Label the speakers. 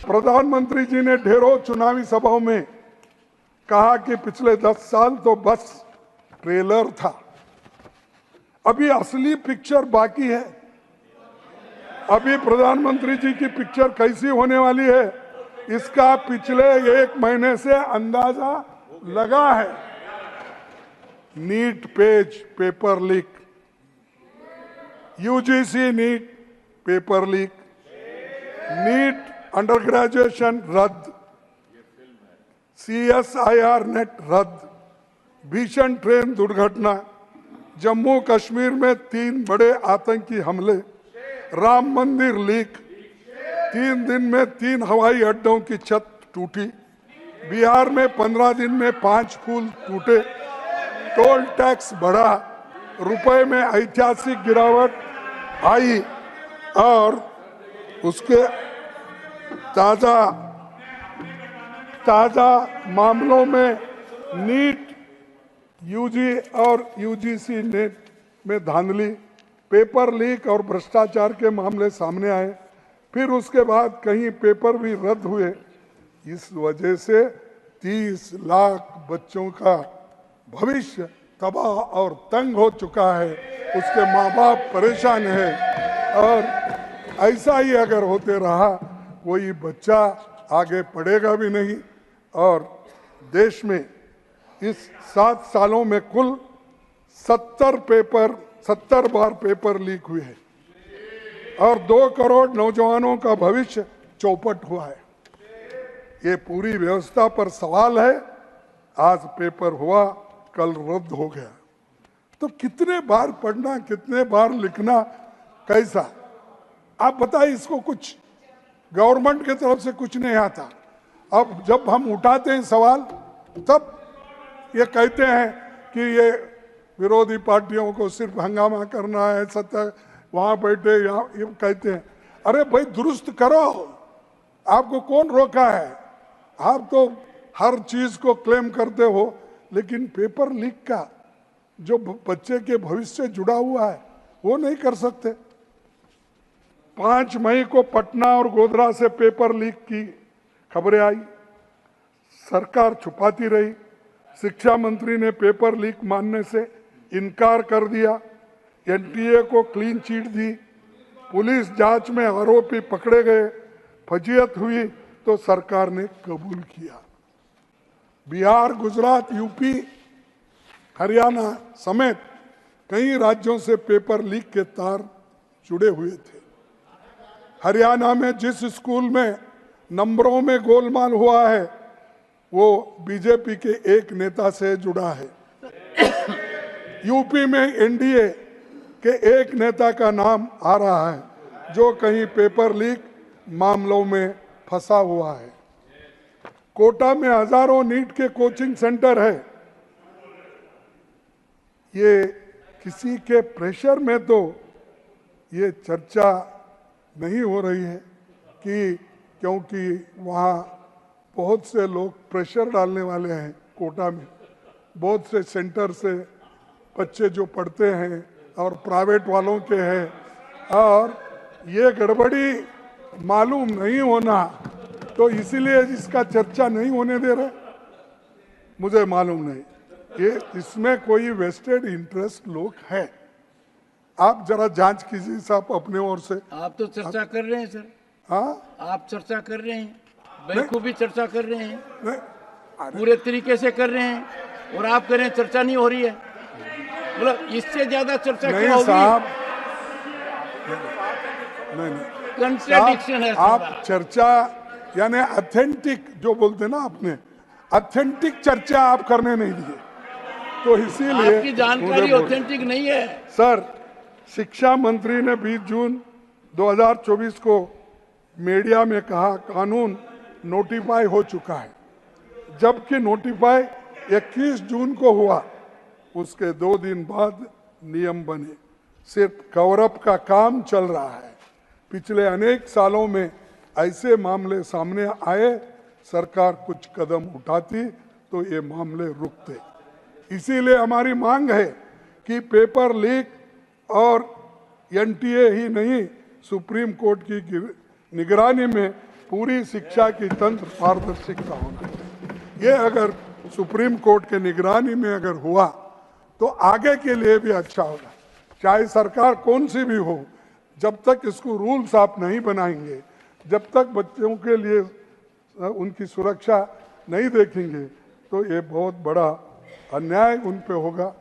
Speaker 1: प्रधानमंत्री जी ने ढेरों चुनावी सभाओं में कहा कि पिछले 10 साल तो बस ट्रेलर था, अभी असली पिक्चर बाकी है। अभी प्रधानमंत्री जी की पिक्चर कैसी होने वाली है इसका पिछले 1 महीने से अंदाजा लगा है। NEET PG paper leak, UGC NEET paper leak, NEET under graduation रद्द, CSIR नेट रद्द, भीषण ट्रेन दुर्घटना, जम्मू कश्मीर में 3 बड़े आतंकी हमले, राम मंदिर लीक, 3 दिन में 3 हवाई अड्डों की छत टूटी, बिहार में 15 दिन में 5 पुल टूटे, टोल टैक्स बढ़ा, रुपए में ऐतिहासिक गिरावट आई और उसके ताजा मामलों में नीट यूजी और यूजीसी नेट में धांधली, पेपर लीक और भ्रष्टाचार के मामले सामने आए। फिर उसके बाद कहीं पेपर भी रद्द हुए। इस वजह से 30 लाख बच्चों का भविष्य तबाह और तंग हो चुका है, उसके माँ बाप परेशान है और ऐसा ही अगर होते रहा कोई बच्चा आगे पढ़ेगा भी नहीं। और देश में इस 7 सालों में कुल 70 बार पेपर लीक हुए हैं और 2 करोड़ नौजवानों का भविष्य चौपट हुआ है। ये पूरी व्यवस्था पर सवाल है। आज पेपर हुआ, कल रद्द हो गया, तो कितने बार पढ़ना, कितने बार लिखना, कैसा? आप बताइए। इसको कुछ गवर्नमेंट की तरफ से कुछ नहीं आता। अब जब हम उठाते हैं सवाल तब ये कहते हैं कि ये विरोधी पार्टियों को सिर्फ हंगामा करना है, सत्ता वहां बैठे यहाँ, ये कहते हैं। अरे भाई दुरुस्त करो, आपको कौन रोका है? आप तो हर चीज को क्लेम करते हो, लेकिन पेपर लीक का जो बच्चे के भविष्य से जुड़ा हुआ है वो नहीं कर सकते। 5 मई को पटना और गोधरा से पेपर लीक की खबरें आई, सरकार छुपाती रही। शिक्षा मंत्री ने पेपर लीक मानने से इनकार कर दिया, NTA को क्लीन चिट दी, पुलिस जांच में आरोपी पकड़े गए, फजीयत हुई तो सरकार ने कबूल किया। बिहार, गुजरात, यूपी, हरियाणा समेत कई राज्यों से पेपर लीक के तार जुड़े हुए थे। हरियाणा में जिस स्कूल में नंबरों में गोलमाल हुआ है वो बीजेपी के एक नेता से जुड़ा है। यूपी में NDA के एक नेता का नाम आ रहा है जो कहीं पेपर लीक मामलों में फंसा हुआ है। कोटा में हजारों नीट के कोचिंग सेंटर है। ये किसी के प्रेशर में तो ये चर्चा नहीं हो रही है कि क्योंकि वहाँ बहुत से लोग प्रेशर डालने वाले हैं। कोटा में बहुत से सेंटर से बच्चे जो पढ़ते हैं और प्राइवेट वालों के हैं और ये गड़बड़ी मालूम नहीं होना, तो इसीलिए इसका चर्चा नहीं होने दे रहे। मुझे मालूम नहीं, ये इसमें कोई वेस्टेड इंटरेस्ट लोग है। आप जरा जांच कीजिए साहब अपने ओर से।
Speaker 2: आप तो चर्चा कर रहे हैं सर।
Speaker 1: हाँ,
Speaker 2: आप चर्चा कर रहे हैं, बेखूबी चर्चा कर रहे हैं,
Speaker 1: नहीं,
Speaker 2: पूरे तरीके से कर रहे हैं और आप कह रहे हैं चर्चा नहीं हो रही है। मतलब इससे ज्यादा चर्चा क्या होगी?
Speaker 1: साहब, नहीं,
Speaker 2: कंट्राडिक्शन है।
Speaker 1: आप चर्चा यानी ऑथेंटिक जो बोलते हैं ना, आपने ऑथेंटिक चर्चा आप करने नहीं दिए, तो इसीलिए
Speaker 2: आपकी जानकारी ऑथेंटिक नहीं है
Speaker 1: सर। शिक्षा मंत्री ने 20 जून 2024 को मीडिया में कहा कानून नोटिफाई हो चुका है, जबकि नोटिफाई 21 जून को हुआ। उसके 2 दिन बाद नियम बने। सिर्फ कवरअप का काम चल रहा है। पिछले अनेक सालों में ऐसे मामले सामने आए, सरकार कुछ कदम उठाती तो ये मामले रुकते। इसीलिए हमारी मांग है कि पेपर लीक और NTA ही नहीं, सुप्रीम कोर्ट की निगरानी में पूरी शिक्षा की तंत्र पारदर्शिता होना चाहिए। ये अगर सुप्रीम कोर्ट के निगरानी में अगर हुआ तो आगे के लिए भी अच्छा होगा। चाहे सरकार कौन सी भी हो, जब तक इसको रूल्स आप नहीं बनाएंगे, जब तक बच्चों के लिए उनकी सुरक्षा नहीं देखेंगे, तो ये बहुत बड़ा अन्याय उन पे होगा।